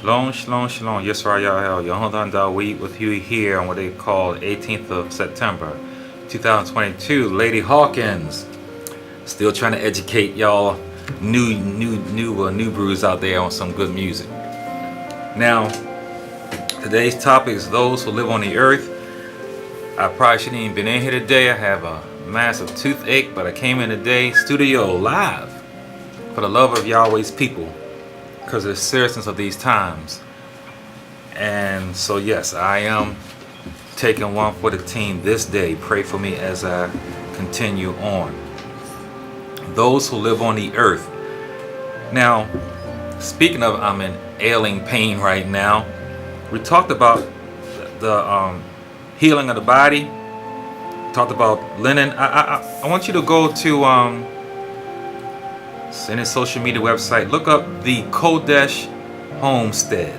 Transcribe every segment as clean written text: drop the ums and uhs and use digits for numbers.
Shalom, shalom, shalom. Yisrael Yahel. Yehudan Dawid with you here on what they call 18th of September 2022. Lady Hawkins. Still trying to educate y'all new brews out there on some good music. Now, today's topic is those who live on the earth. I probably shouldn't even been in here today. I have a massive toothache, but I came in today, studio live, for the love of Yahweh's people, because of the seriousness of these times. And so yes, I am taking one for the team this day. Pray for me as I continue on. Those who live on the earth. Now, speaking of, I'm in ailing pain right now. We talked about the healing of the body. Talked about linen. I want you to go to any social media website. Look up the Kodesh Homestead.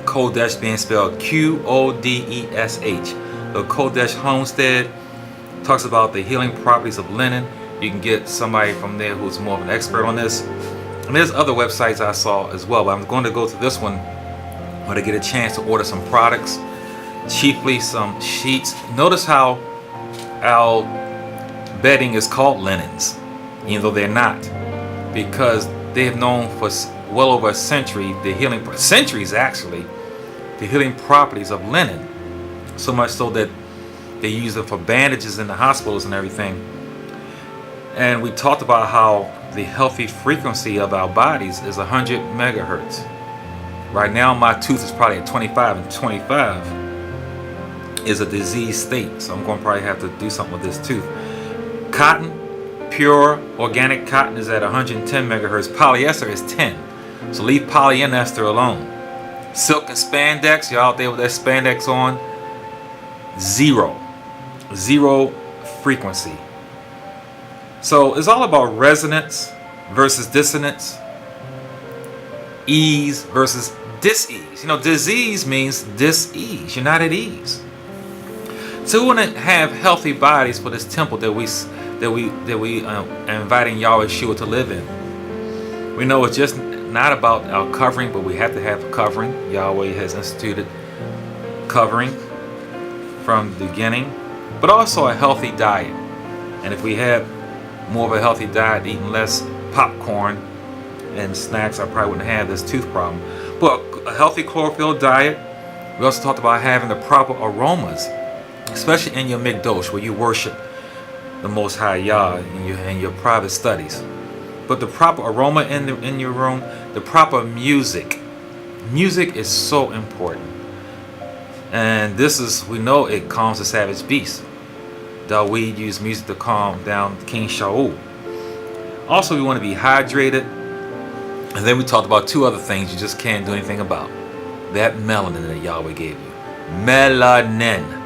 Kodesh being spelled Q-O-D-E-S-H. The Kodesh Homestead talks about the healing properties of linen. You can get somebody from there who's more of an expert on this. And there's other websites I saw as well, but I'm going to go to this one when I get a chance to order some products, chiefly some sheets. Notice how our bedding is called linens, even though they're not, because they have known for well over a century the healing properties of linen, so much so that they use them for bandages in the hospitals and everything. And we talked about how the healthy frequency of our bodies is 100 megahertz. Right now my tooth is probably at 25, and 25 is a disease state, so I'm going to probably have to do something with this tooth. Cotton, pure organic cotton, is at 110 megahertz. Polyester is 10, so leave polyester alone. Silk and spandex, you're out there with that spandex on, zero frequency. So it's all about resonance versus dissonance, ease versus dis-ease. You know, disease means dis-ease. You're not at ease. So we want to have healthy bodies for this temple that we are inviting Yahweh Shua to live in. We know it's just not about our covering, but we have to have a covering. Yahweh has instituted covering from the beginning, but also a healthy diet. And if we have more of a healthy diet, eating less popcorn and snacks, I probably wouldn't have this tooth problem. But a healthy chlorophyll diet. We also talked about having the proper aromas, especially in your mikdosh, where you worship the Most High Yah in your private studies. But the proper aroma in your room, the proper music. Music is so important. And we know it calms the savage beast. Dawid used music to calm down King Shaul. Also, we want to be hydrated. And then we talked about two other things you just can't do anything about. That melanin that Yahweh gave you. Melanin.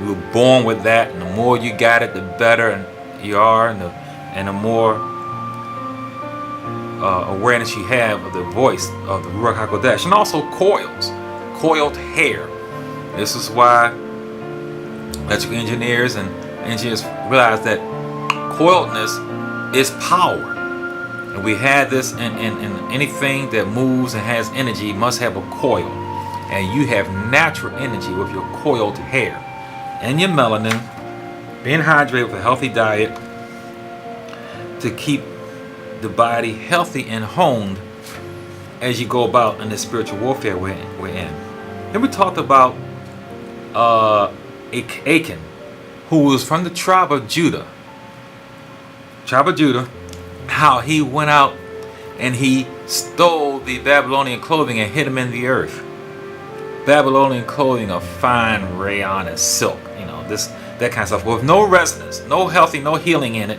You were born with that, and the more you got it, the better you are, and the more awareness you have of the voice of the Ruach HaKodesh. And also coiled hair. This is why electrical engineers and engineers realize that coiledness is power. And we have this in anything that moves and has energy must have a coil. And you have natural energy with your coiled hair and your melanin, being hydrated with a healthy diet to keep the body healthy and honed as you go about in the spiritual warfare we're in. Then we talked about Achan, who was from the tribe of Judah, how he went out and he stole the Babylonian clothing and hid them in the earth. Babylonian clothing of fine rayon and silk, that kind of stuff, with no resonance, no healthy, no healing in it,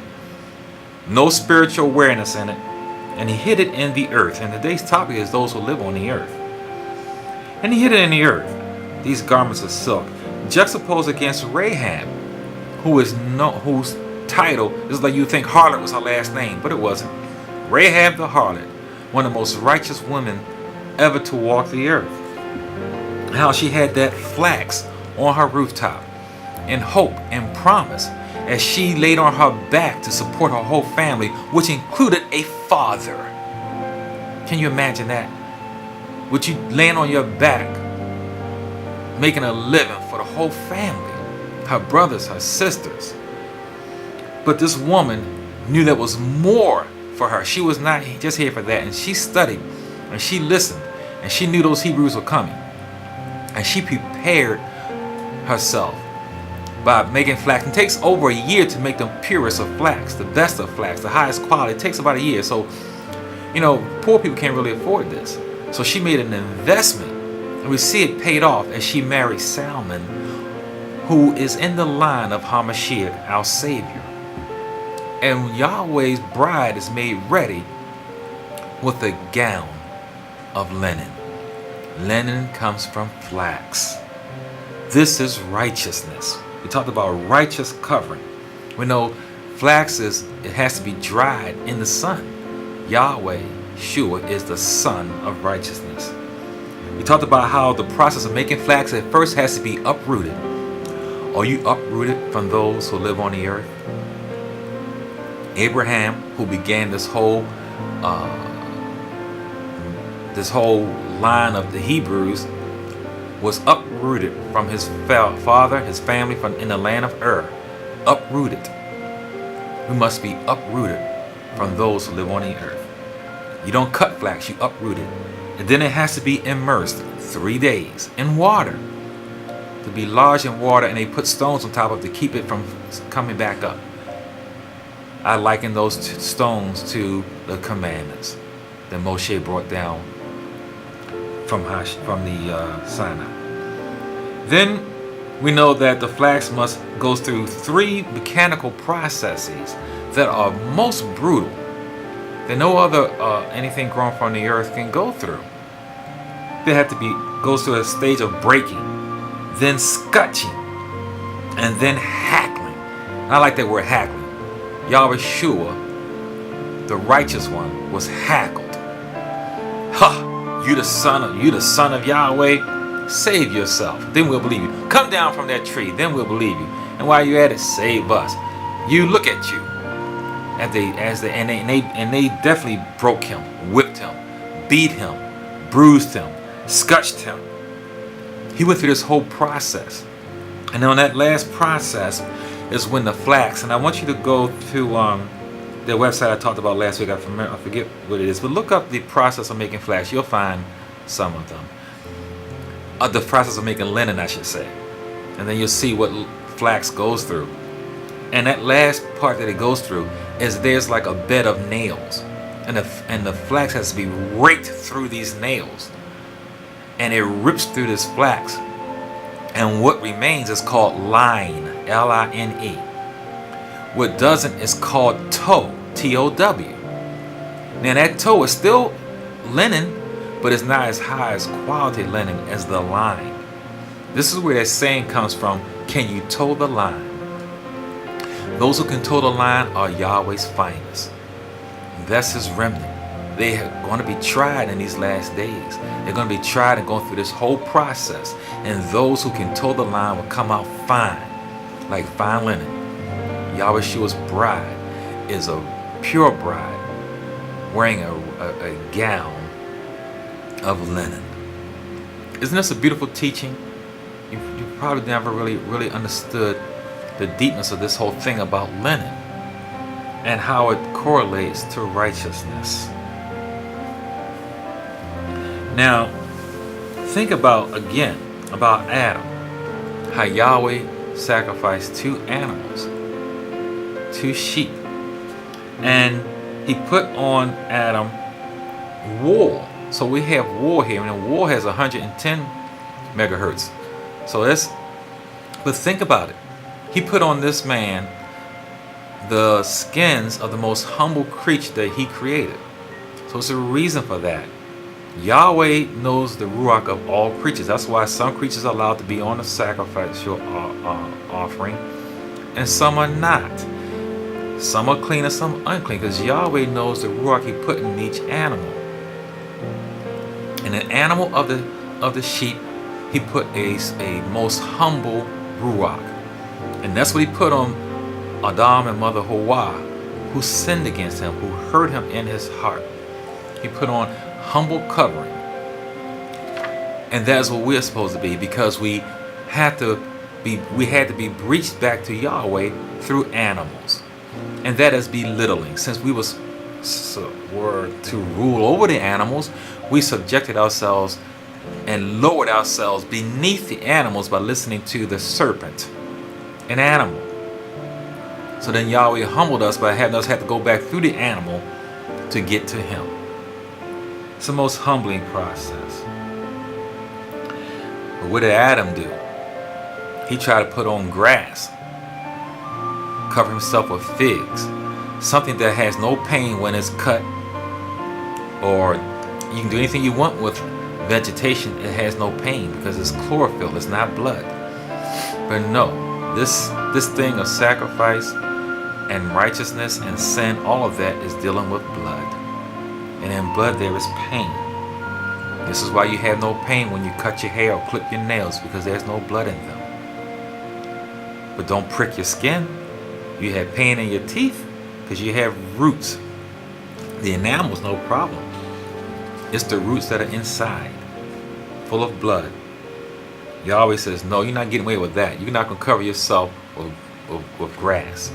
no spiritual awareness in it, and he hid it in the earth. And today's topic is those who live on the earth. And he hid it in the earth, these garments of silk, juxtaposed against Rahab, whose title is like you think harlot was her last name, but it wasn't. Rahab the harlot, one of the most righteous women ever to walk the earth. How she had that flax on her rooftop in hope and promise as she laid on her back to support her whole family, which included a father. Can you imagine that? Would you land on your back, making a living for the whole family, her brothers, her sisters? But this woman knew there was more for her. She was not just here for that. And she studied and she listened and she knew those Hebrews were coming. And she prepared herself by making flax. It takes over a year to make the purest of flax, the best of flax, the highest quality. It takes about a year. So, poor people can't really afford this. So she made an investment, and we see it paid off as she married Salmon, who is in the line of HaMashiach, our Savior. And Yahweh's bride is made ready with a gown of linen. Linen comes from flax. This is righteousness. We talked about righteous covering. We know flax it has to be dried in the sun. Yahweh, Shua, is the sun of righteousness. We talked about how the process of making flax at first has to be uprooted. Are you uprooted from those who live on the earth? Abraham, who began this whole line of the Hebrews, was uprooted from his father, his family, from in the land of Ur. Uprooted. We must be uprooted from those who live on the earth. You don't cut flax, you uproot it. And then it has to be immersed 3 days in water. To be lodged in water, and they put stones on top of it to keep it from coming back up. I liken those stones to the commandments that Moshe brought down from the Sinai. Then we know that the flax goes through 3 mechanical processes that are most brutal, that no other anything grown from the earth can go through. They have to goes through a stage of breaking, then scutching, and then hackling. And I like that word hackling. Yahweh Shua, the righteous one, was hackled. Ha! You the son of Yahweh, save yourself. Then we'll believe you. Come down from that tree, then we'll believe you. And while you're at it, save us. You look at you. And they definitely broke him, whipped him, beat him, bruised him, scutched him. He went through this whole process. And on that last process is when the flax, and I want you to go to their website I talked about last week. I forget what it is, but look up the process of making flax. You'll find some of them. The process of making linen, I should say. And then you'll see what flax goes through. And that last part that it goes through is there's like a bed of nails. And the flax has to be raked through these nails. And it rips through this flax. And what remains is called line, L-I-N-E. What doesn't is called tow, T-O-W. Now that tow is still linen, but it's not as high as quality linen as the line. This is where that saying comes from, can you tow the line? Those who can toe the line are Yahweh's finest. That's his remnant. They are going to be tried in these last days. They're going to be tried and going through this whole process. And those who can toe the line will come out fine, like fine linen. Yahweh Shua's bride is a pure bride wearing a gown of linen. Isn't this a beautiful teaching? You probably never really understood the deepness of this whole thing about linen and how it correlates to righteousness. Now, think about Adam, how Yahweh sacrificed 2 animals, 2 sheep, and he put on Adam wool. So we have wool here, and wool has 110 megahertz. But think about it. He put on this man the skins of the most humble creature that he created. So it's a reason for that. Yahweh knows the ruach of all creatures. That's why some creatures are allowed to be on the sacrificial offering, and some are not. Some are clean and some unclean, because Yahweh knows the ruach he put in each animal. In an animal of the sheep, he put a most humble ruach. And that's what he put on Adam and Mother Hawa, who sinned against him, who hurt him in his heart. He put on humble covering. And that's what we're supposed to be, because we had to be breached back to Yahweh through animals. And that is belittling. Since we were to rule over the animals, we subjected ourselves and lowered ourselves beneath the animals by listening to the serpent, an animal. So then Yahweh humbled us by having us have to go back through the animal to get to him. It's the most humbling process. But what did Adam do? He tried to put on grass, cover himself with figs, something that has no pain when it's cut, or you can do anything you want with vegetation. It has no pain because it's chlorophyll, it's not blood. But no, this thing of sacrifice and righteousness and sin, all of that is dealing with blood. And in blood there is pain. This is why you have no pain when you cut your hair or clip your nails, because there's no blood in them. But don't prick your skin. You have pain in your teeth because you have roots. The enamel's no problem. It's the roots that are inside, full of blood. Yahweh says, no, you're not getting away with that. You're not going to cover yourself with grass.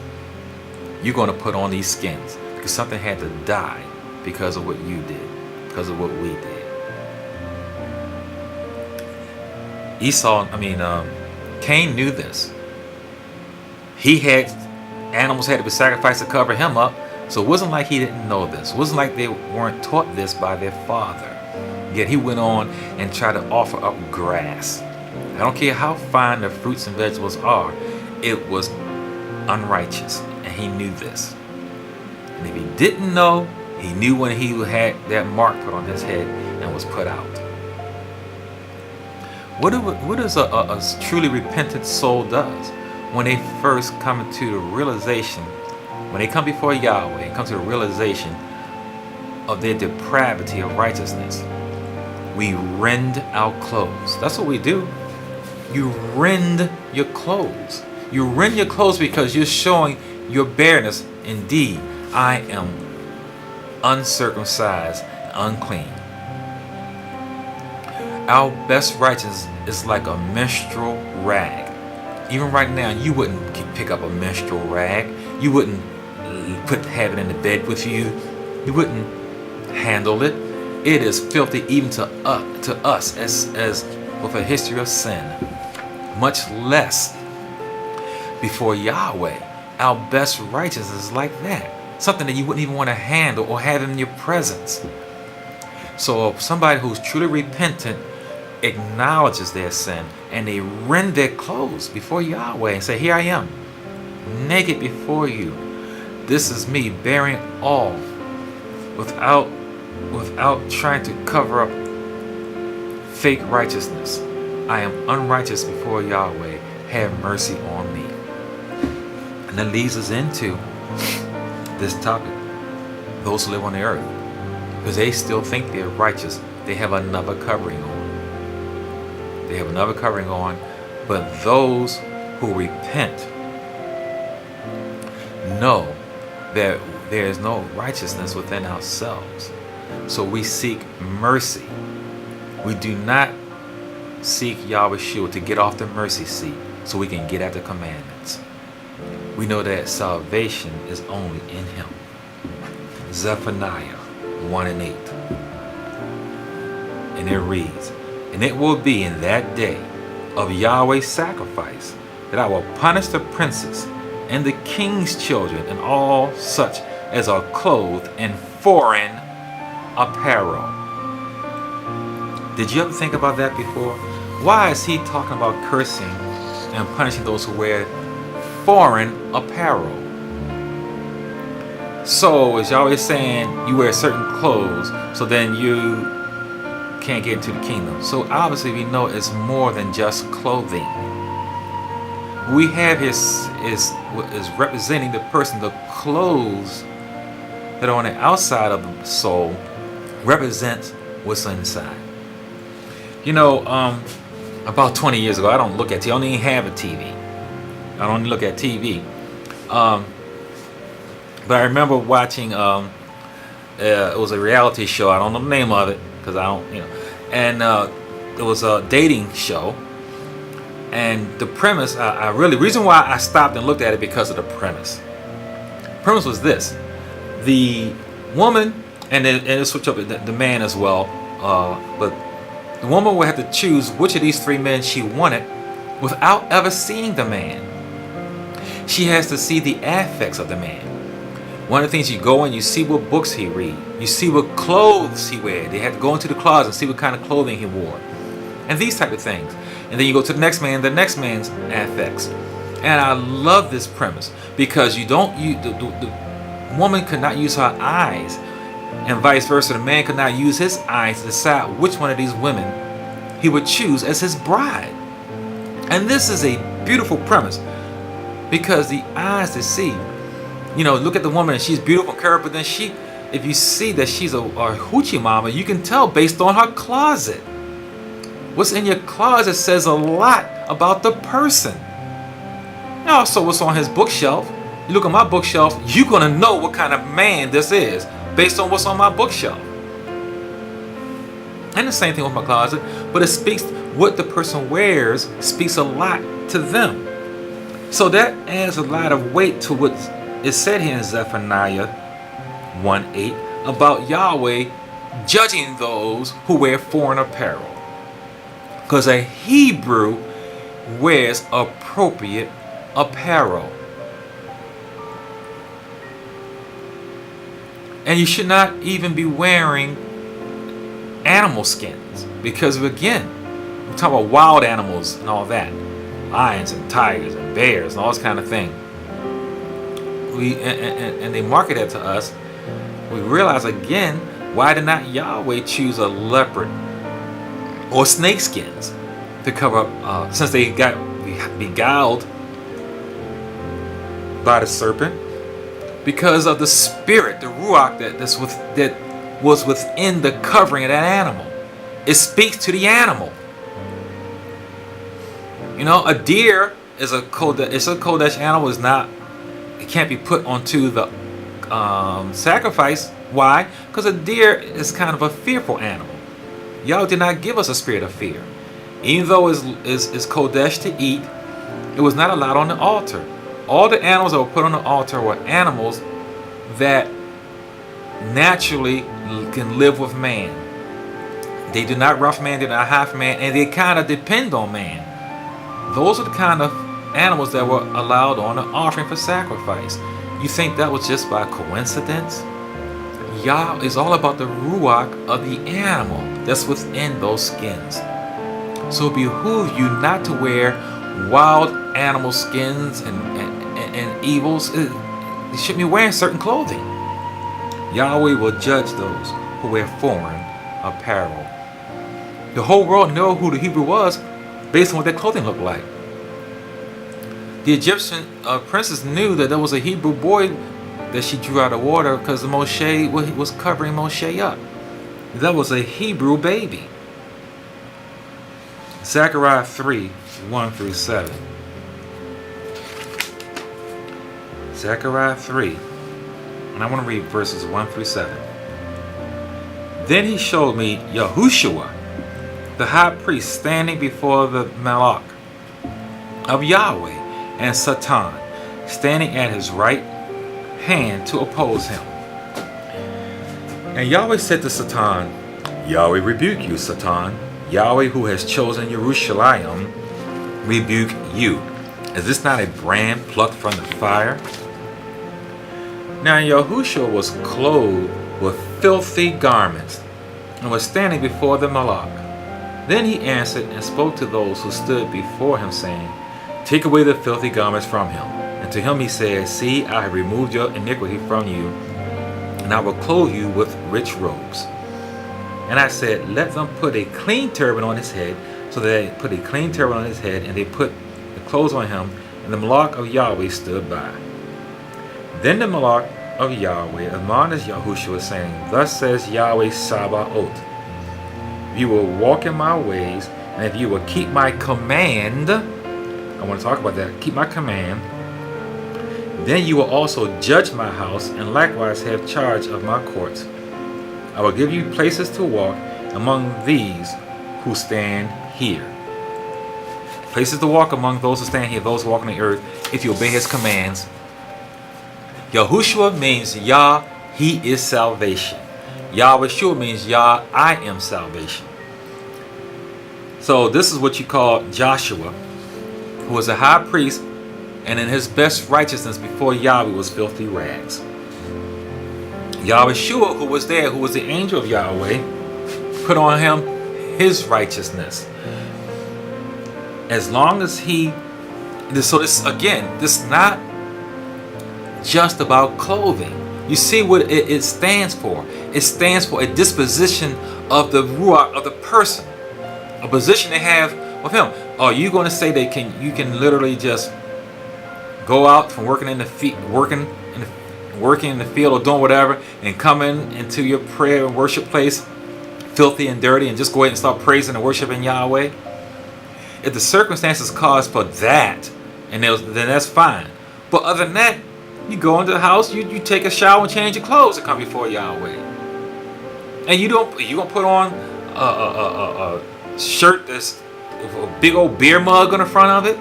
You're going to put on these skins, because something had to die because of what you did, because of what we did. Cain knew this. He had animals had to be sacrificed to cover him up. So it wasn't like he didn't know this. It wasn't like they weren't taught this by their father. Yet he went on and tried to offer up grass. I don't care how fine the fruits and vegetables are, it was unrighteous, and he knew this. And if he didn't know, he knew when he had that mark put on his head and was put out. What does a truly repentant soul does when they first come to the realization, when they come before Yahweh and come to the realization of their depravity of righteousness? We rend our clothes. That's what we do. You rend your clothes. You rend your clothes because you're showing your bareness. Indeed, I am uncircumcised, unclean. Our best righteousness is like a menstrual rag. Even right now, you wouldn't pick up a menstrual rag. You wouldn't have it in the bed with you. You wouldn't handle it. It is filthy even to us as with a history of sin. Much less before Yahweh. Our best righteousness is like that. Something that you wouldn't even want to handle or have in your presence. So if somebody who's truly repentant acknowledges their sin and they rend their clothes before Yahweh and say, here I am, naked before you. This is me bearing all without trying to cover up fake righteousness. I am unrighteous before Yahweh. Have mercy on me. And that leads us into this topic. Those who live on the earth. Because they still think they're righteous. They have another covering on. They have another covering on. But those who repent know that there is no righteousness within ourselves. So we seek mercy. We do not seek Yahweh to get off the mercy seat so we can get at the commandments. We know that salvation is only in him. Zephaniah 1:8. And it reads, and it will be in that day of Yahweh's sacrifice that I will punish the princes and the king's children and all such as are clothed in foreign apparel. Did you ever think about that before? Why is he talking about cursing and punishing those who wear foreign apparel? So is Yahweh saying you wear certain clothes so then you can't get into the kingdom? So obviously we know it's more than just clothing. We have is representing the person. The clothes that are on the outside of the soul represents what's inside. You know, about 20 years ago, I don't look at TV. I don't even have a TV. I don't look at TV. But I remember watching, it was a reality show. I don't know the name of it because I don't, and a dating show, and the premise, reason why I stopped and looked at it because of the premise. Premise was this: the woman, and it switch up the man as well, but the woman would have to choose which of these three men she wanted without ever seeing the man. She has to see the affects of the man. One of the things, you go in, you see what books he read, you see what clothes he wear. They had to go into the closet and see what kind of clothing he wore, and these type of things. And then you go to the next man's affects. And I love this premise because the woman could not use her eyes, and vice versa. The man could not use his eyes to decide which one of these women he would choose as his bride. And this is a beautiful premise because the eyes to see. Look at the woman and she's beautiful and curvy, but then if you see that she's a hoochie mama, you can tell based on her closet. What's in your closet says a lot about the person. Also, what's on his bookshelf. You look at my bookshelf, you're going to know what kind of man this is based on what's on my bookshelf. And the same thing with my closet, but it speaks, what the person wears speaks a lot to them. So that adds a lot of weight to what is said here in Zephaniah 1:8 about Yahweh judging those who wear foreign apparel. Because a Hebrew wears appropriate apparel. And you should not even be wearing animal skins, because again, we're talking about wild animals and all that, lions and tigers and bears and all this kind of thing. And they market that to us. We realize again, why did not Yahweh choose a leopard or snake skins to cover up, since they got beguiled by the serpent? Because of the spirit, the ruach that was within the covering of that animal. It speaks to the animal. A deer is a Kodesh animal. It can't be put onto the sacrifice. Why? Because a deer is kind of a fearful animal. Yahweh did not give us a spirit of fear. Even though it's Kodesh to eat, it was not allowed on the altar. All the animals that were put on the altar were animals that naturally can live with man. They do not rough man, they do not half man, and they kind of depend on man. Those are the kind of animals that were allowed on the offering for sacrifice. You think that was just by coincidence? Yah is all about the ruach of the animal that's within those skins. So it behooves you not to wear wild animal skins and evils. You shouldn't be wearing certain clothing. Yahweh will judge those who wear foreign apparel. The whole world knew who the Hebrew was based on what their clothing looked like. The Egyptian princess knew that there was a Hebrew boy that she drew out of water because Moshe was covering Moshe up. That was a Hebrew baby. Zechariah 3:1-7. Zechariah 3, and I want to read verses 1-7. Then he showed me Yahushua, the high priest, standing before the Malach of Yahweh, and Satan, standing at his right hand to oppose him. And Yahweh said to Satan, Yahweh rebuke you, Satan. Yahweh, who has chosen Jerusalem, rebuke you. Is this not a brand plucked from the fire? Now Yahushua was clothed with filthy garments, and was standing before the Malach. Then he answered and spoke to those who stood before him, saying, Take away the filthy garments from him. And to him he said, See, I have removed your iniquity from you, and I will clothe you with rich robes. And I said, Let them put a clean turban on his head. So they put a clean turban on his head, and they put the clothes on him, and the Malach of Yahweh stood by. Then the Malach of Yahweh admonished Yahushua, saying, Thus says Yahweh Sabaoth, if you will walk in my ways, and if you will keep my command, I want to talk about that, keep my command, then you will also judge my house, and likewise have charge of my courts. I will give you places to walk among these who stand here. Places to walk among those who stand here, those who walk on the earth, if you obey his commands. Yahushua means Yah, he is salvation. Yahweh means Yah, I am salvation. So this is what you call Joshua, who was a high priest, and in his best righteousness before Yahweh was filthy rags. Yahweh, who was there, who was the angel of Yahweh, put on him his righteousness. As long as he, so this again, this is not just about clothing. You see what it stands for. It stands for a disposition of the ruach of the person, a position they have with him. Are you going to say that you can literally just go out from working in the field or doing whatever, and come into your prayer and worship place filthy and dirty, and just go ahead and start praising and worshiping Yahweh? If the circumstances cause for that, and then that's fine. But other than that, you go into the house, you take a shower and change your clothes and come before Yahweh. And you gonna put on a shirt that's a big old beer mug on the front of it,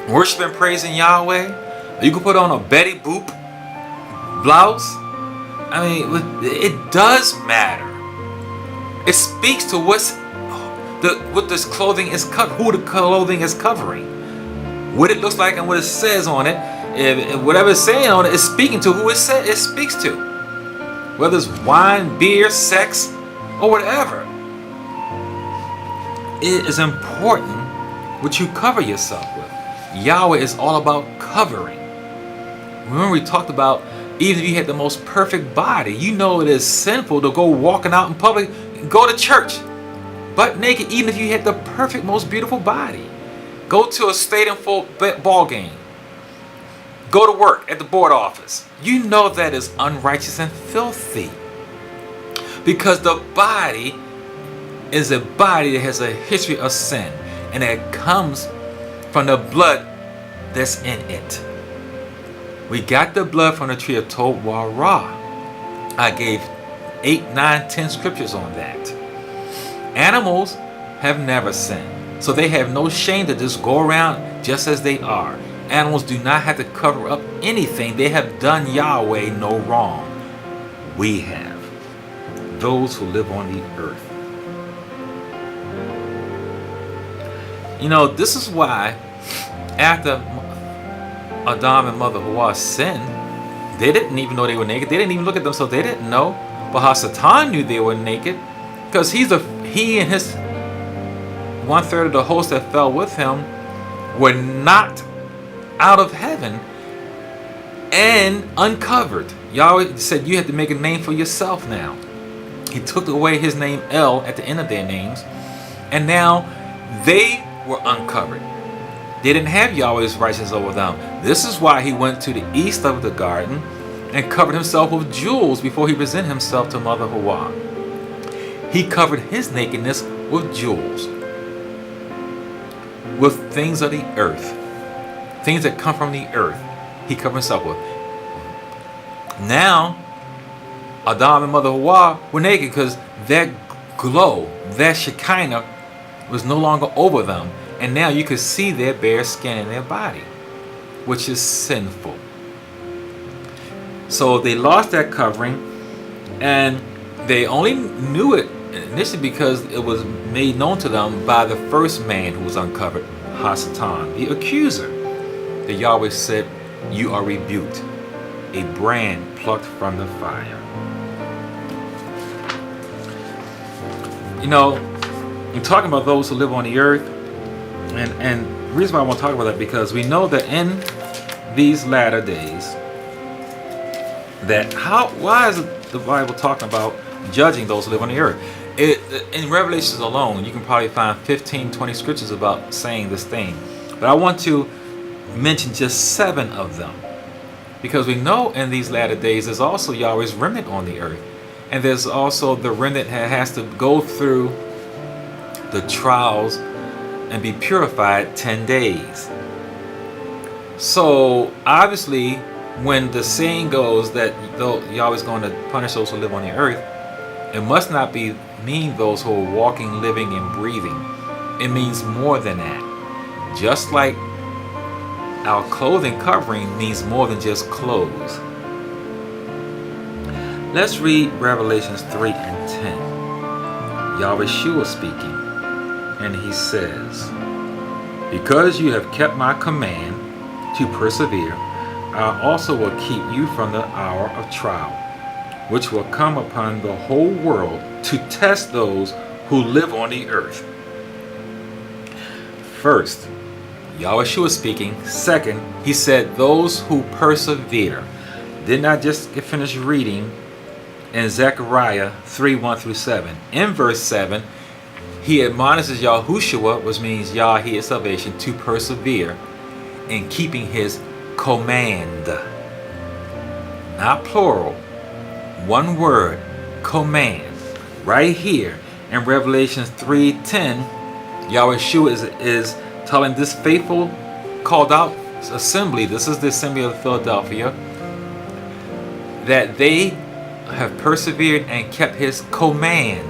worshiping, praising Yahweh. Or you can put on a Betty Boop blouse. I mean, it does matter. It speaks to what this clothing is who the clothing is covering, what it looks like, and what it says on it. If whatever it's saying on it is speaking to who it speaks to, whether it's wine, beer, sex, or whatever. It is important what you cover yourself with. Yahweh is all about covering. Remember, we talked about, even if you had the most perfect body, you know it is sinful to go walking out in public, go to church butt naked, even if you had the perfect, most beautiful body. Go to a stadium full ball game. Go to work at the board office. You know that is unrighteous and filthy. Because the body is a body that has a history of sin, and that comes from the blood that's in it. We got the blood from the tree of TORAH. I gave 8, 9, 10 scriptures on that. Animals have never sinned, so they have no shame to just go around just as they are. Animals do not have to cover up anything. They have done Yahweh no wrong. We have. Those who live on the earth. You know, this is why after Adam and Mother Hawa sinned, they didn't even know they were naked. They didn't even look at themselves. They didn't know. But Satan knew they were naked, because he and his 1/3 of the host that fell with him were knocked out of heaven and uncovered. Yahweh said you had to make a name for yourself now. He took away his name El at the end of their names, and now they were uncovered. They didn't have Yahweh's righteousness over them. This is why he went to the east of the garden and covered himself with jewels before he presented himself to Mother Hawa. He covered his nakedness with jewels, with things of the earth, things that come from the earth. He covered himself with. Now, Adam and Mother Hawa were naked because that glow, that Shekinah, was no longer over them. And now you could see their bare skin in their body, which is sinful. So they lost that covering, and they only knew it initially because it was made known to them by the first man who was uncovered, Hasatan, the accuser. That Yahweh said, "You are rebuked, a brand plucked from the fire." You know, we're talking about those who live on the earth, and the reason why I want to talk about that, because we know that in these latter days, why is the Bible talking about judging those who live on the earth? In Revelations alone, you can probably find 15, 20 scriptures about saying this thing. But I want to mention just 7 of them, because we know in these latter days there's also Yahweh's remnant on the earth, and there's also the remnant that has to go through the trials and be purified 10 days. So obviously, when the saying goes that Yahweh's going to punish those who live on the earth, it must not be mean those who are walking, living, and breathing. It means more than that. Just like our clothing covering means more than just clothes. Let's read Revelations 3 and 10. Yahweh speaking, and he says, "Because you have kept my command to persevere, I also will keep you from the hour of trial, which will come upon the whole world to test those who live on the earth." First, Yahweh speaking. Second, he said those who persevere. Did not just get finished reading in Zechariah 3, 1 through 7. In verse 7, he admonishes Yahushua, which means Yah, he is salvation, to persevere in keeping his command. Not plural. One word, command. Right here in Revelation 3:10, Yahweh is telling this faithful called out assembly, this is the assembly of Philadelphia, that they have persevered and kept his command.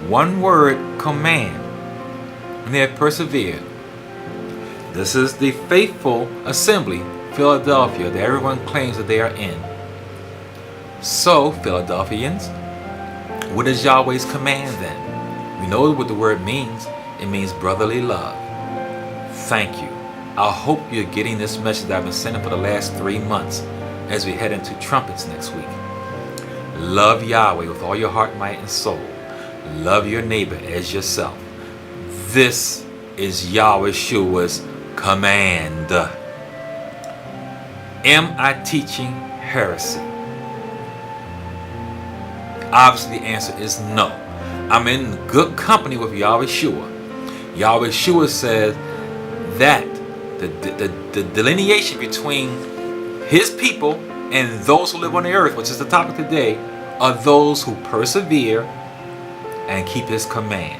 One word, command. And they have persevered. This is the faithful assembly, Philadelphia, that everyone claims that they are in. So, Philadelphians, what is Yahweh's command then? We know what the word means. It means brotherly love. Thank you. I hope you're getting this message that I've been sending for the last 3 months as we head into trumpets next week. Love Yahweh with all your heart, might, and soul. Love your neighbor as yourself. This is Yahweh's command. Am I teaching heresy? Obviously, the answer is no. I'm in good company with Yahweh. Yahweh says that the delineation between his people and those who live on the earth, which is the topic today, are those who persevere and keep his command.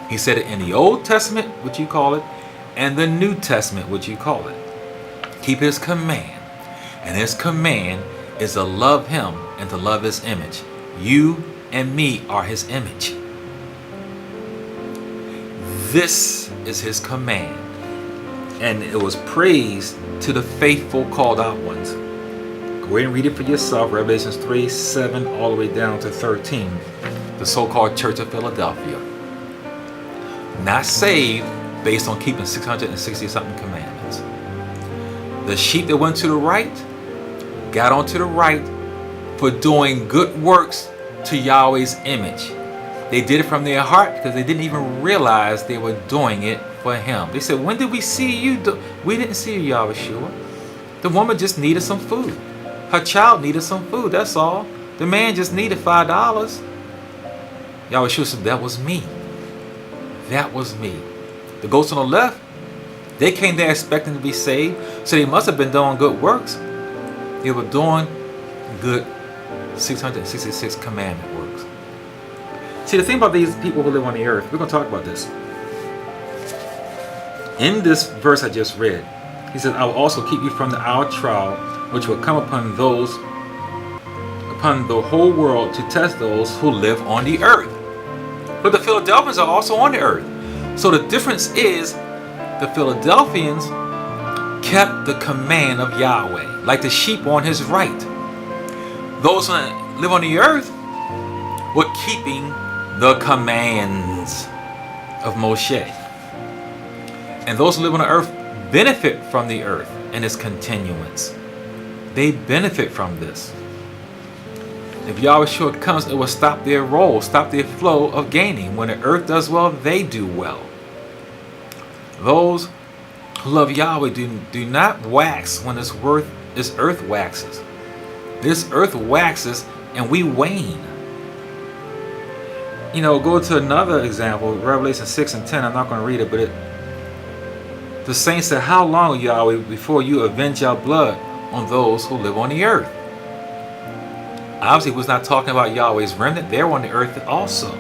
He said it in the Old Testament, which you call it, and the New Testament, which you call it. Keep his command. And his command is to love him and to love his image. You and me are his image. This is his command. And it was praised to the faithful called out ones. Go ahead and read it for yourself. Revelations 3, 7, all the way down to 13. The so-called Church of Philadelphia. Not saved based on keeping 660-something commandments. The sheep that went to the right got onto the right for doing good works to Yahweh's image. They did it from their heart because they didn't even realize they were doing it for him. They said, when did we see you? We didn't see you, Yahweh. The woman just needed some food. Her child needed some food, that's all. The man just needed $5. Yahweh said, that was me. That was me. The ghosts on the left, they came there expecting to be saved, so they must have been doing good works. They were doing good 666 commandment works. See, the thing about these people who live on the earth, we're going to talk about this. In this verse I just read, he says, I will also keep you from the hour of trial, which will come upon the whole world to test those who live on the earth. But the Philadelphians are also on the earth. So the difference is the Philadelphians kept the command of Yahweh, like the sheep on his right. Those who live on the earth were keeping the commands of Moshe. And those who live on the earth benefit from the earth and its continuance. They benefit from this. If Yahweh comes, it will stop their roll, stop their flow of gaining. When the earth does well, they do well. Those who love Yahweh do not wax when this earth waxes. This earth waxes and we wane. You know, go to another example, Revelation 6 and 10. I'm not going to read it, but the saints said, how long, Yahweh, before you avenge your blood on those who live on the earth? Obviously, he was not talking about Yahweh's remnant. They're on the earth also.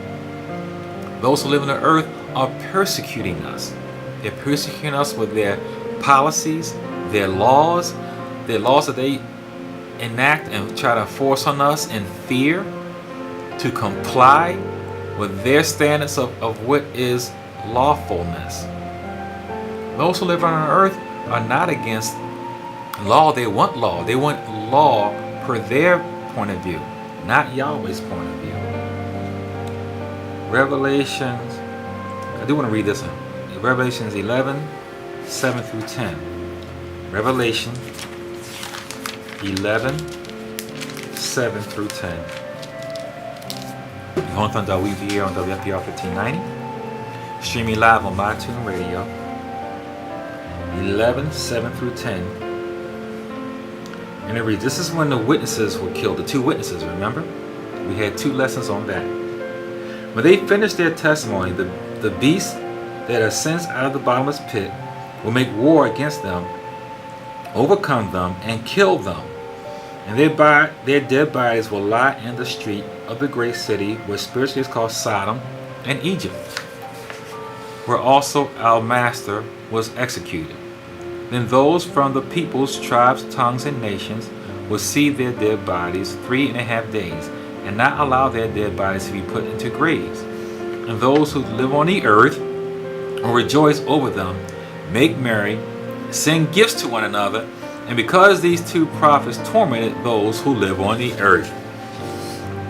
Those who live on the earth are persecuting us. They're persecuting us with their policies, their laws that they enact and try to force on us in fear to comply with their standards of what is lawfulness. Those who live on earth are not against law. They want law. They want law per their point of view, not Yahweh's point of view. Revelations, I do want to read this one. Revelations 11, 7 through 10. Revelation 11, 7 through 10. Jonathan Dawid here on WFPR 1590. Streaming live on MyTune Radio. 11, 7 through 10. And it reads, this is when the witnesses were killed, the two witnesses, remember? We had 2 lessons on that. When they finished their testimony, the beast that ascends out of the bottomless pit will make war against them, overcome them, and kill them. And their dead bodies will lie in the street of the great city, which spiritually is called Sodom and Egypt, where also our master was executed. Then those from the peoples, tribes, tongues, and nations will see their dead bodies 3.5 days, and not allow their dead bodies to be put into graves. And those who live on the earth will rejoice over them, make merry, send gifts to one another, and because these 2 prophets tormented those who live on the earth.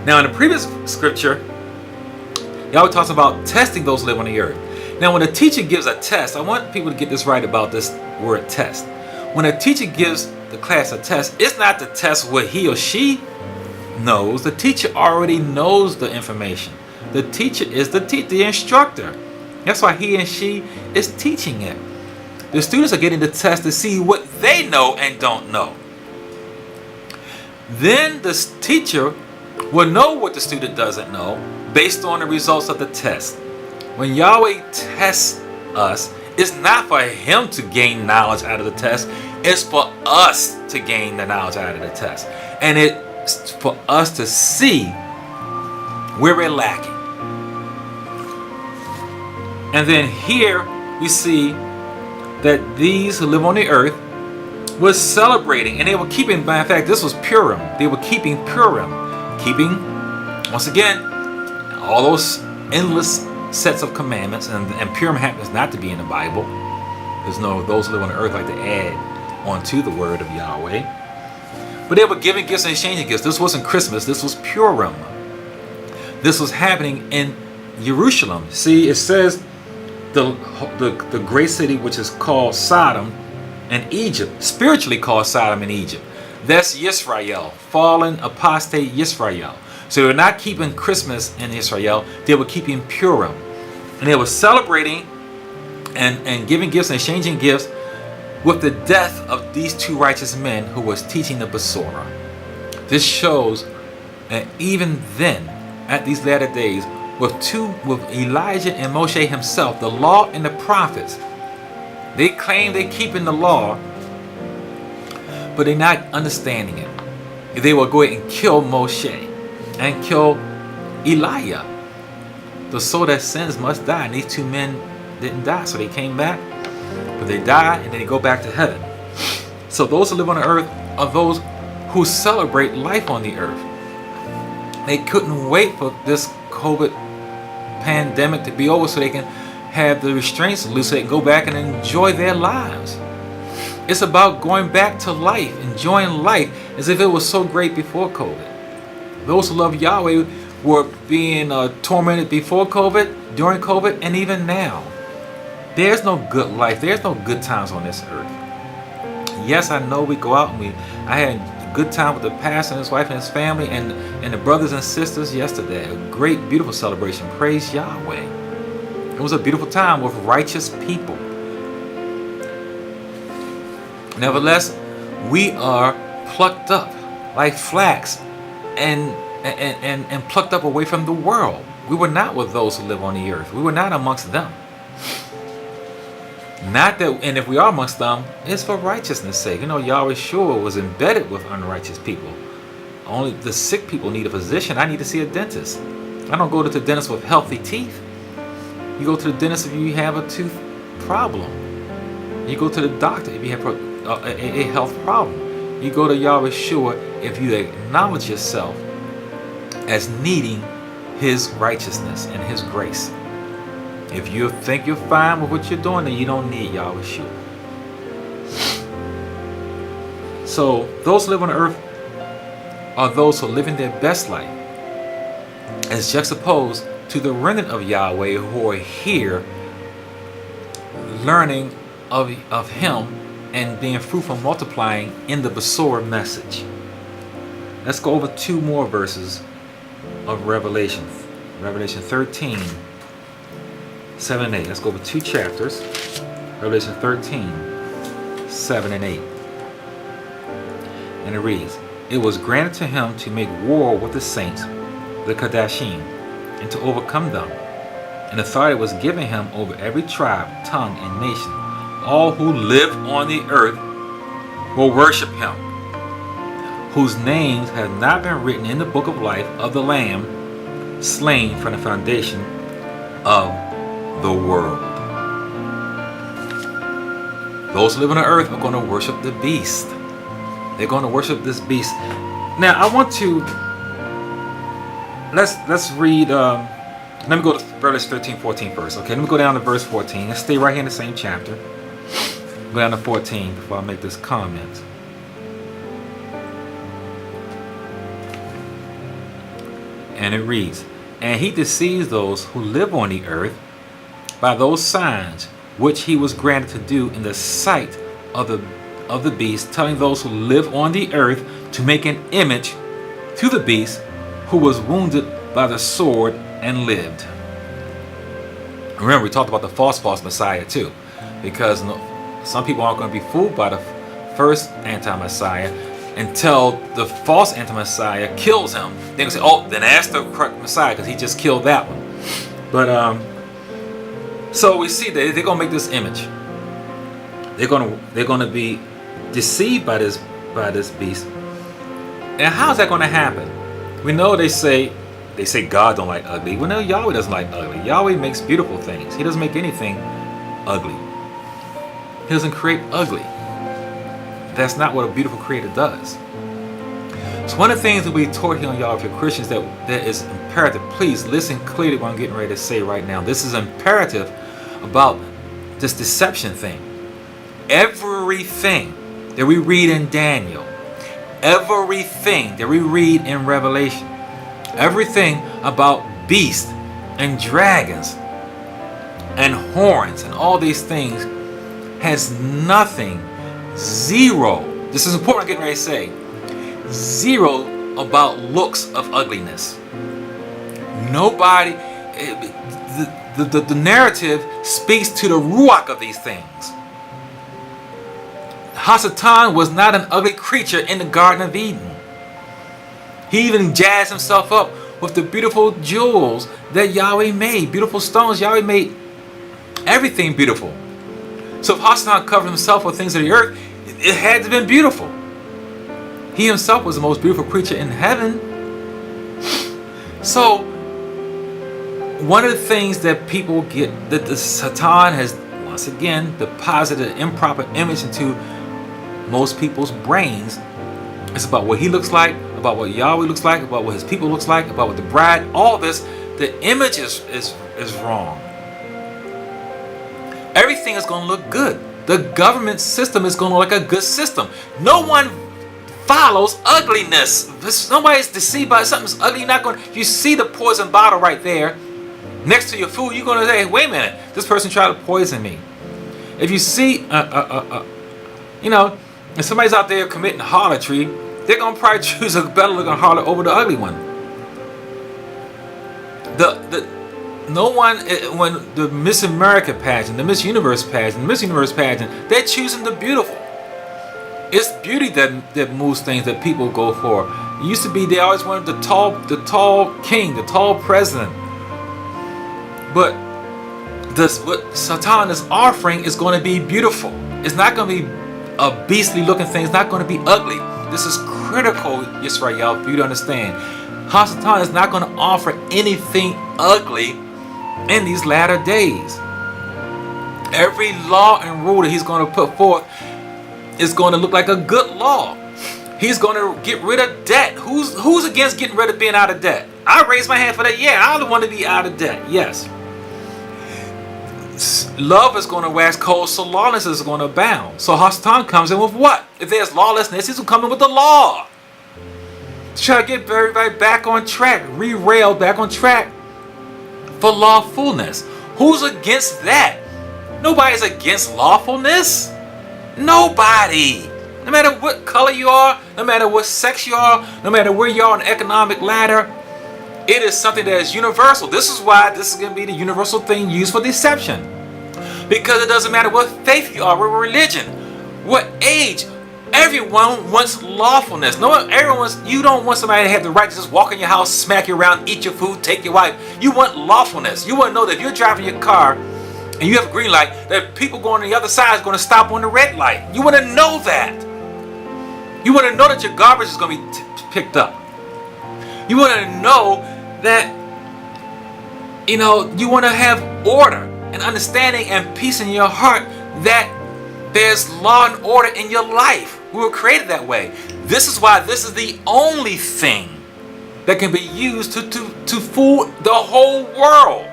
Now in the previous scripture, Yahweh talks about testing those who live on the earth. Now when a teacher gives a test, I want people to get this right about this word test. When a teacher gives the class a test, it's not to test what he or she knows. The teacher already knows the information. The teacher is the instructor. That's why he and she is teaching it. The students are getting the test to see what they know and don't know. Then the teacher will know what the student doesn't know based on the results of the test. When Yahweh tests us, it's not for him to gain knowledge out of the test. It's for us to gain the knowledge out of the test. And it's for us to see where we're lacking. And then here we see that these who live on the earth were celebrating, and they were keeping, matter of fact, this was Purim. They were keeping Purim. Keeping, once again, all those endless sets of commandments, and Purim happens not to be in the Bible. There's no, those who live on the earth like to add onto the word of Yahweh. But they were giving gifts and exchanging gifts. This wasn't Christmas, this was Purim. This was happening in Jerusalem. See, it says the great city which is called Sodom and Egypt, spiritually called Sodom and Egypt. That's Yisrael, fallen apostate Yisrael. So they're not keeping Christmas in Israel, they were keeping Purim. And they were celebrating and giving gifts and exchanging gifts with the death of these 2 righteous men who was teaching the Besorah. This shows that even then, at these latter days, with Elijah and Moshe himself, the law and the prophets, they claim they're keeping the law, but they're not understanding it. They will go ahead and kill Moshe and kill Elijah. The soul that sins must die. And these 2 men didn't die, so they came back, but they die and then they go back to heaven. So those who live on the earth are those who celebrate life on the earth. They couldn't wait for this COVID pandemic to be over so they can have the restraints loose, so they can go back and enjoy their lives. It's about going back to life, enjoying life as if it was so great before COVID. Those who love Yahweh were being tormented before COVID, during COVID, and even now. There's no good life. There's no good times on this earth. Yes, I know we go out and I had a good time with the pastor and his wife and his family and the brothers and sisters yesterday. A great, beautiful celebration. Praise Yahweh. It was a beautiful time with righteous people. Nevertheless, we are plucked up like flax and plucked up away from the world. We were not with those who live on the earth. We were not amongst them. Not that, and if we are amongst them, it's for righteousness' sake. You know, Yahweh Shua was embedded with unrighteous people. Only the sick people need a physician. I need to see a dentist. I don't go to the dentist with healthy teeth. You go to the dentist if you have a tooth problem. You go to the doctor if you have a health problem. You go to Yahweh Shua if you acknowledge yourself as needing His righteousness and His grace. If you think you're fine with what you're doing, then you don't need Yahweh Shua. So those who live on the earth are those who are living their best life, as juxtaposed to the remnant of Yahweh who are here learning of Him and being fruitful and multiplying in the Besorah message. Let's go over 2 more verses of Revelation. Revelation 13, 7 and 8. Let's go over 2 chapters. Revelation 13, 7 and 8. And it reads, "It was granted to him to make war with the saints, the Kadashim, and to overcome them. And authority was given him over every tribe, tongue, and nation. All who live on the earth will worship him, whose names have not been written in the book of life of the Lamb, slain from the foundation of the world." Those who live on the earth are going to worship the beast. They're going to worship this beast. Now, I want to let's read. Let me go to Revelation 13, 14 first. Okay, let me go down to verse 14. Let's stay right here in the same chapter. Go down to 14 before I make this comment. And it reads, "And he deceives those who live on the earth by those signs which he was granted to do in the sight of the beast, telling those who live on the earth to make an image to the beast who was wounded by the sword and lived." Remember, we talked about the false Messiah too, because some people aren't going to be fooled by the first anti-Messiah until the false anti-Messiah kills him. Then they say, "Oh, then that's the correct Messiah because he just killed that one." But so we see that they're going to make this image. They're going to be deceived by this beast. And how's that going to happen? We know they say God don't like ugly. We know Yahweh doesn't like ugly. Yahweh makes beautiful things. He doesn't make anything ugly. He doesn't create ugly. That's not what a beautiful creator does. So one of the things that we taught here on Y'all, if you're Christians, that is imperative. Please listen clearly what I'm getting ready to say right now. This is imperative about this deception thing. Everything that we read in Daniel, everything that we read in Revelation, everything about beasts and dragons and horns and all these things has nothing, zero, this is important I'm getting ready to say, zero about looks of ugliness. Nobody, the narrative speaks to the ruach of these things. Hasatan was not an ugly creature in the Garden of Eden. He even jazzed himself up with the beautiful jewels that Yahweh made, beautiful stones. Yahweh made everything beautiful. So if Hasatan covered himself with things of the earth, it had to have been beautiful. He himself was the most beautiful creature in heaven. So one of the things that people get, that the Satan has once again deposited an improper image into most people's brains. It's about what he looks like, about what Yahweh looks like, about what his people looks like, about what the bride, all this. The image is wrong. Everything is going to look good. The government system is going to look like a good system. No one follows ugliness. Nobody's deceived by something's ugly. You're not going. You see the poison bottle right there next to your food. You're going to say, "Wait a minute, this person tried to poison me." If you see, if somebody's out there committing harlotry, they're going to probably choose a better looking harlot over the ugly one. No one, when the Miss America pageant, the Miss Universe pageant, they're choosing the beautiful. It's beauty that moves things that people go for. It used to be they always wanted the tall king, the tall president. But what Satan is offering is going to be beautiful. It's not going to be a beastly looking thing. It's not going to be ugly. This is critical, Yisrael, for you to understand. Satan is not going to offer anything ugly in these latter days. Every law and rule that he's going to put forth is going to look like a good law. He's going to get rid of debt. Who's against getting rid of being out of debt? I raise my hand for that. Yeah, I don't want to be out of debt. Yes. Love is going to wax cold, so lawlessness is going to abound. So Hasatan comes in with what? If there's lawlessness, he's coming with the law. To try to get everybody back on track, re-rail back on track for lawfulness. Who's against that? Nobody's against lawfulness. Nobody. No matter what color you are, no matter what sex you are, no matter where you are on the economic ladder, it is something that is universal. This is why this is going to be the universal thing used for deception. Because it doesn't matter what faith you are, what religion, what age. Everyone wants lawfulness. You don't want somebody to have the right to just walk in your house, smack you around, eat your food, take your wife. You want lawfulness. You want to know that if you're driving your car and you have a green light, that people going on the other side is going to stop on the red light. You want to know that. You want to know that your garbage is going to be picked up. You want to know that, you want to have order and understanding and peace in your heart, that there's law and order in your life. We were created that way. This is why this is the only thing that can be used to fool the whole world.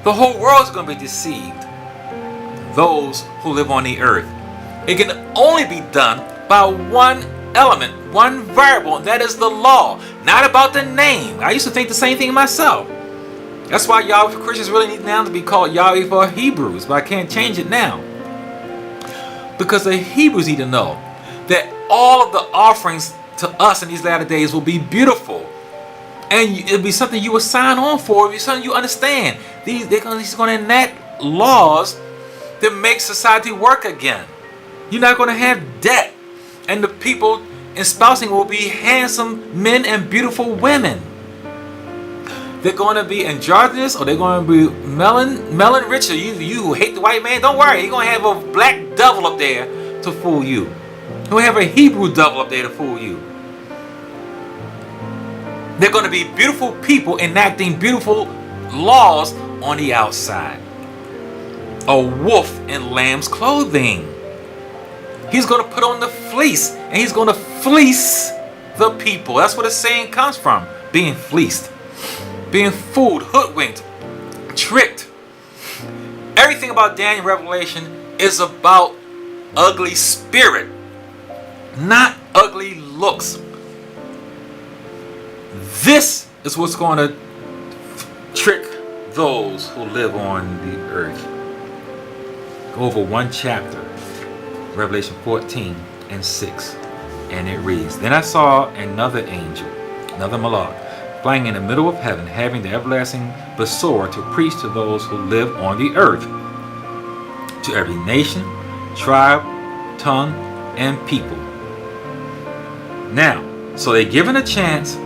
The whole world is going to be deceived. Those who live on the earth. It can only be done by one element, one variable, and that is the law. Not about the name. I used to think the same thing myself. That's why Yahweh for Christians really need now to be called Yahweh for Hebrews, but I can't change it now. Because the Hebrews need to know that all of the offerings to us in these latter days will be beautiful. And it'll be something you will sign on for. It'll be something you understand. He's going to enact laws that make society work again. You're not going to have debt. And the people espousing will be handsome men and beautiful women. They're going to be androgynous, or they're going to be melon rich. Or you who hate the white man, don't worry. You're going to have a black devil up there to fool you. You're going to have a Hebrew devil up there to fool you. They're going to be beautiful people enacting beautiful laws on the outside. A wolf in lamb's clothing. He's going to put on the fleece, and he's going to fleece the people. That's where the saying comes from. Being fleeced. Being fooled, hoodwinked, tricked. Everything about Daniel Revelation is about ugly spirit, not ugly looks. This is what's going to trick those who live on the earth. Go over one chapter, Revelation 14 and 6, and it reads, Then I saw another angel, another Malach, flying in the middle of heaven, having the everlasting Besorah to preach to those who live on the earth, to every nation, tribe, tongue, and people. Now, so they're given a chance.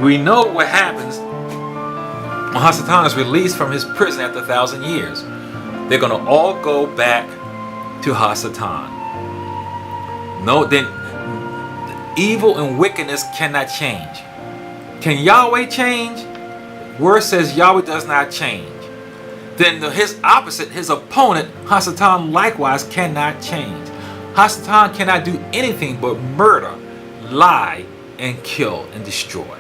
We know what happens when Hasatan is released from his prison after 1,000 years. They're going to all go back to Hasatan. No, then evil and wickedness cannot change. Can Yahweh change? Word says Yahweh does not change. Then his opposite, his opponent, Hasatan, likewise cannot change. Hasatan cannot do anything but murder, lie, and kill and destroy.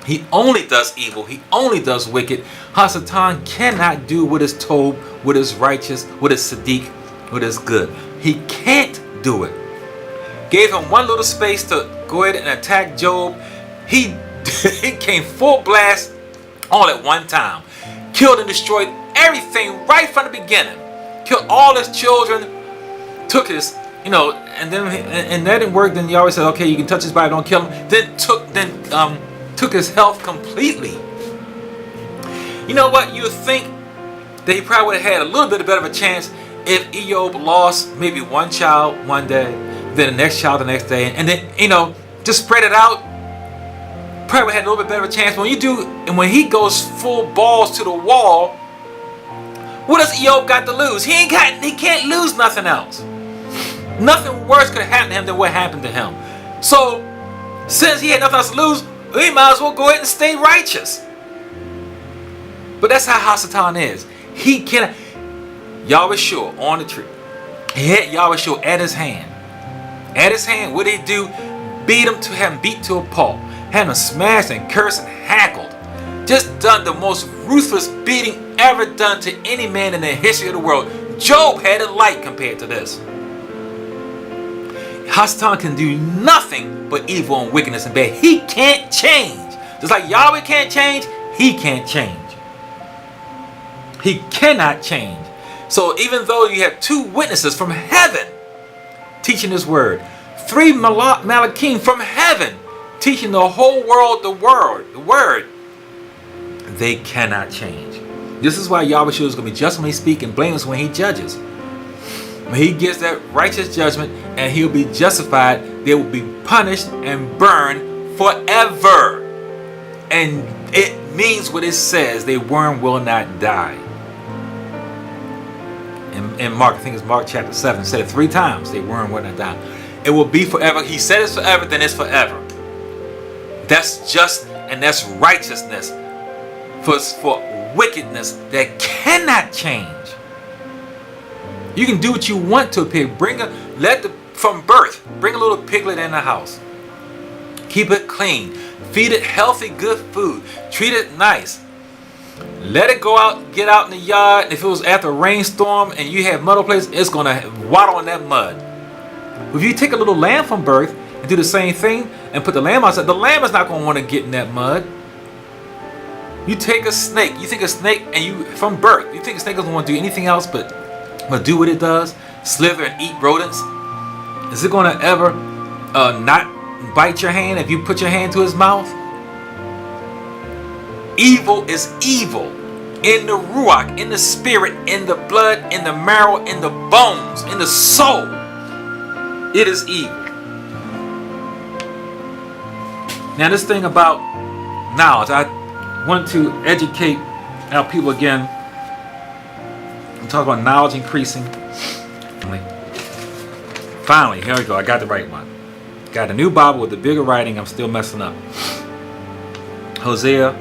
He only does evil. He only does wicked. Hasatan cannot do what is told, what is righteous, what is Sadiq, what is good. He can't do it. Gave him one little space to go ahead and attack Job. He came full blast all at one time. Killed and destroyed everything right from the beginning. Killed all his children. Took his, and then and that didn't work. Then Yahweh said, okay, you can touch his body, don't kill him. Then took his health completely. You know what? You would think that he probably would have had a little bit better of a chance if Eob lost maybe one child one day, then the next child the next day, and then just spread it out. Probably had a little bit better of a chance. When you do, and when he goes full balls to the wall, what does Eob got to lose? He can't lose nothing else. Nothing worse could have happened to him than what happened to him. So, since he had nothing else to lose, we might as well go ahead and stay righteous. But that's how Hasatan is. He cannot. Yahweh Shua on the tree. He had Yahweh Shua at his hand. At his hand, what did he do? Beat him to have him beat to a pulp. had him smashed and cursed and hackled. Just done the most ruthless beating ever done to any man in the history of the world. Job had it light compared to this. Hasatan can do nothing but evil and wickedness and bad. He can't change. Just like Yahweh can't change, he can't change. He cannot change. So even though you have 2 witnesses from heaven teaching his word, 3 Malachim from heaven teaching the whole world the word, they cannot change. This is why Yahweh is going to be just when he speaks and blameless when he judges. When he gives that righteous judgment and he'll be justified, they will be punished and burned forever. And it means what it says. The worm will not die. In Mark, I think it's Mark chapter 7, said it 3 times. The worm will not die. It will be forever. He said it's forever, then it's forever. That's just and that's righteousness for wickedness that cannot change. You can do what you want to a pig. From birth, bring a little piglet in the house. Keep it clean. Feed it healthy, good food. Treat it nice. Let it go out, get out in the yard. If it was after a rainstorm and you have mud place, it's going to waddle in that mud. If you take a little lamb from birth and do the same thing and put the lamb outside, the lamb is not going to want to get in that mud. You take a snake. You think a snake, and from birth, you think a snake doesn't want to do anything else but do what it does, slither and eat rodents? Is it going to ever not bite your hand if you put your hand to his mouth? Evil is evil in the ruach, in the spirit, in the blood, in the marrow, in the bones, in the soul. It is evil. Now this thing about knowledge, I want to educate our people again. I'm talking about knowledge increasing. Finally, here we go. I got the right one. Got a new Bible with the bigger writing. I'm still messing up. Hosea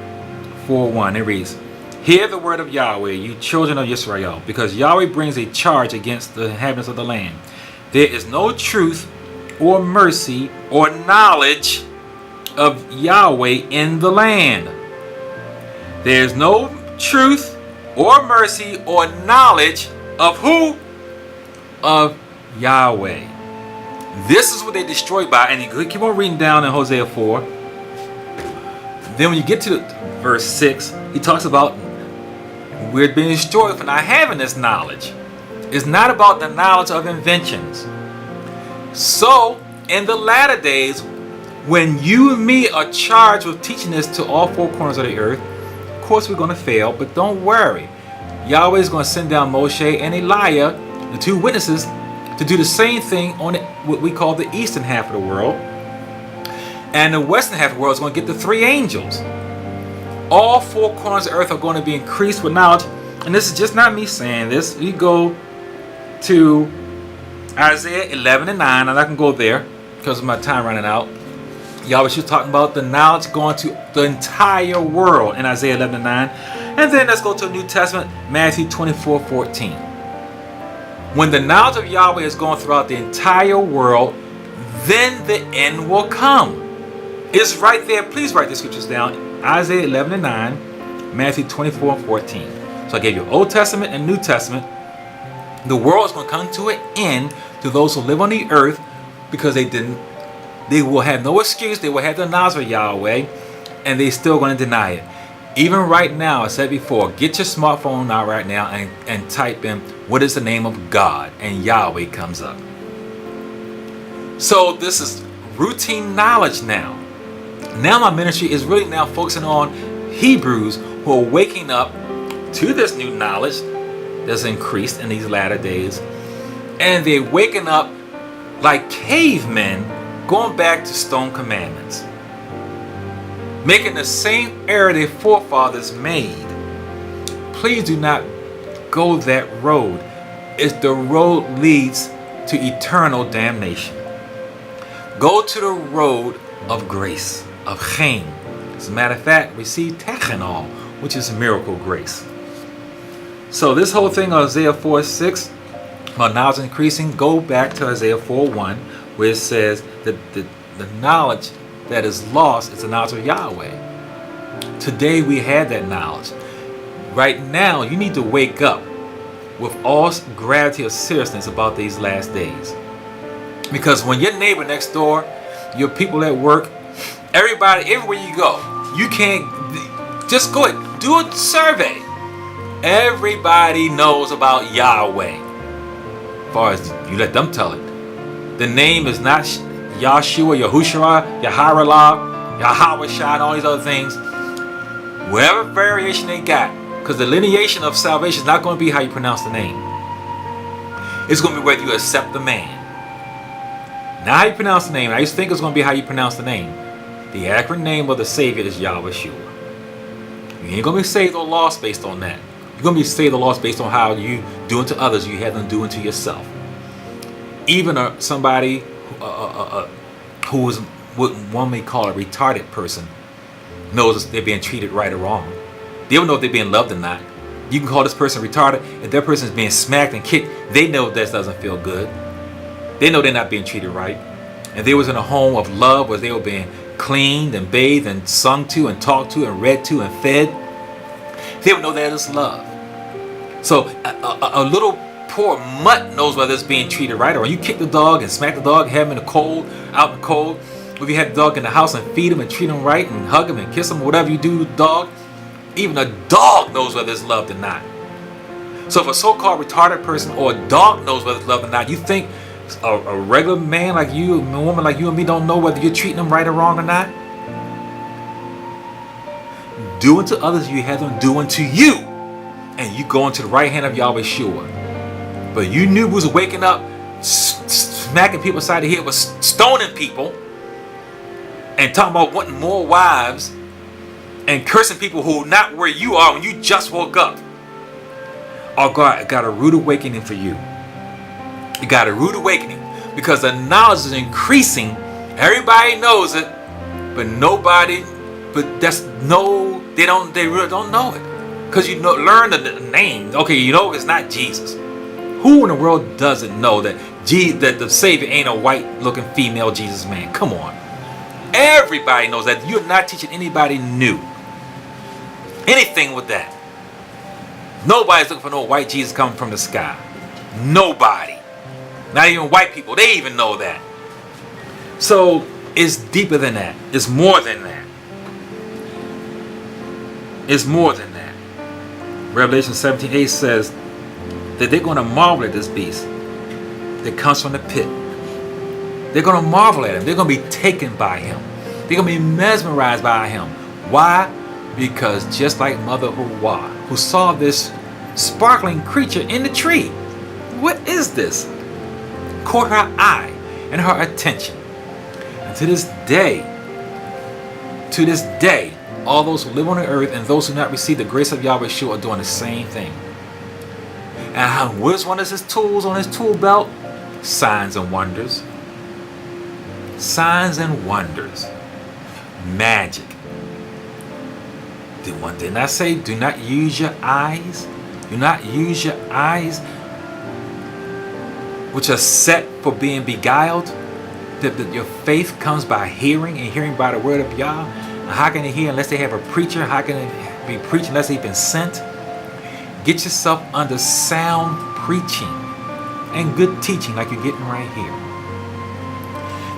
4:1. It reads, "Hear the word of Yahweh, you children of Israel, because Yahweh brings a charge against the inhabitants of the land. There is no truth or mercy or knowledge of Yahweh in the land." There is no truth or mercy or knowledge of who? Of Yahweh. This is what they destroyed by, and you keep on reading down in Hosea 4. Then when you get to verse 6, he talks about we're being destroyed for not having this knowledge. It's not about the knowledge of inventions. So, in the latter days, when you and me are charged with teaching this to all 4 corners of the earth, of course we're going to fail, but don't worry. Yahweh is going to send down Moshe and Elijah, the 2 witnesses, to do the same thing on what we call the eastern half of the world. And the western half of the world is going to get the 3 angels. All 4 corners of the earth are going to be increased with knowledge. And this is just not me saying this. You go to Isaiah 11 and 9, and I can go there because of my time running out. Yahweh was talking about the knowledge going to the entire world in Isaiah 11 and 9. And then let's go to the New Testament, Matthew 24:14. When the knowledge of Yahweh is going throughout the entire world, then the end will come. It's right there. Please write the scriptures down. Isaiah 11 and 9, Matthew 24 and 14. So I gave you Old Testament and New Testament. The world is going to come to an end to those who live on the earth because they will have no excuse. They will have the knowledge of Yahweh, and they're still going to deny it. Even right now, I said before, get your smartphone out right now and type in, what is the name of God? And Yahweh comes up. So this is routine knowledge now. Now my ministry is really now focusing on Hebrews who are waking up to this new knowledge that's increased in these latter days. And they're waking up like cavemen, going back to stone commandments, making the same error their forefathers made. Please do not go that road. The road leads to eternal damnation. Go to the road of grace, of chen. As a matter of fact, receive techenol, which is miracle grace. So this whole thing of Isaiah 4:6, about knowledge increasing, go back to Isaiah 4:1, where it says that the knowledge that is lost is the knowledge of Yahweh. Today we have that knowledge. Right now, you need to wake up with all gravity of seriousness about these last days. Because when your neighbor next door, your people at work, everybody, everywhere you go, you can't, just go ahead, do a survey. Everybody knows about Yahweh. As far as you let them tell it. The name is not Yahshua, Yahushua, Yaharalah, Yahweh and all these other things. Whatever variation they got. Because the lineation of salvation is not going to be how you pronounce the name. It's going to be whether you accept the man. Not how you pronounce the name. I used to think it was going to be how you pronounce the name. The accurate name of the Savior is Yahushua. You ain't going to be saved or lost based on that. You're going to be saved or lost based on how you do unto others you have them do unto yourself. Even somebody who is what one may call a retarded person knows they're being treated right or wrong. They don't know if they're being loved or not. You can call this person retarded. If that person is being smacked and kicked, they know that doesn't feel good. They know they're not being treated right. And they was in a home of love where they were being cleaned and bathed and sung to and talked to and read to and fed. They would know that is love. So a little poor mutt knows whether it's being treated right or wrong. You kick the dog and smack the dog, have him in the cold, out in the cold. If you have the dog in the house and feed him and treat him right and hug him and kiss him, whatever you do to the dog, even a dog knows whether it's loved or not. So if a so-called retarded person or a dog knows whether it's loved or not, you think a regular man like you, a woman like you and me don't know whether you're treating them right or wrong or not? Do unto others you have them do unto you. And you go into the right hand of Yahweh Shua. But you knew was waking up, smacking people aside the head, was stoning people, and talking about wanting more wives, and cursing people who are not where you are when you just woke up. Oh God, got a rude awakening for you. You got a rude awakening because the knowledge is increasing. Everybody knows it, but nobody, they really don't know it. Because you learn the name. Okay, you know it's not Jesus. Who in the world doesn't know that the Savior ain't a white-looking female Jesus man? Come on. Everybody knows that. You're not teaching anybody new. Anything with that. Nobody's looking for no white Jesus coming from the sky. Nobody. Not even white people. They even know that. So it's deeper than that. It's more than that. It's more than that. Revelation 17:8 says that they're going to marvel at this beast that comes from the pit. They're going to marvel at him. They're going to be taken by him. They're going to be mesmerized by him. Why? Because just like Mother Huwa, who saw this sparkling creature in the tree, what is this? Caught her eye and her attention. And to this day, all those who live on the earth and those who not receive the grace of Yahweh Shua are doing the same thing. And what is one of his tools on his tool belt? Signs and wonders. Signs and wonders. Magic. Didn't I say do not use your eyes? Do not use your eyes, which are set for being beguiled. That your faith comes by hearing, and hearing by the word of Yah. How can they hear unless they have a preacher? How can they be preached unless they've been sent? Get yourself under sound preaching and good teaching like you're getting right here.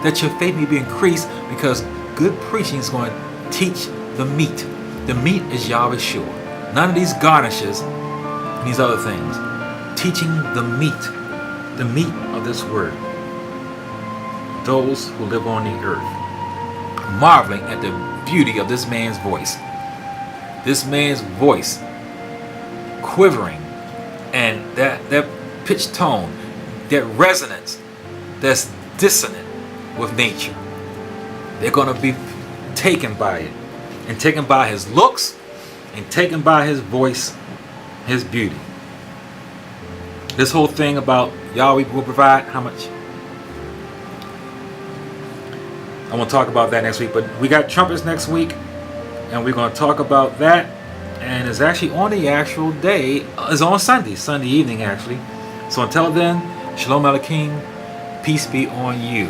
That your faith may be increased because good preaching is going to teach the meat. The meat is Yahweh Shua. None of these garnishes and these other things. Teaching the meat of this word. Those who live on the earth. Marveling at the beauty of this man's voice. This man's voice quivering, and that pitch tone, that resonance that's dissonant with nature. They're going to be taken by it, and taken by his looks, and taken by his voice, his beauty. This whole thing about Yahweh will provide how much? I want to talk about that next week, but we got trumpets next week, and we're going to talk about that. And it's actually on the actual day. It's on Sunday evening actually. So until then, Shalom Aleichem, peace be on you.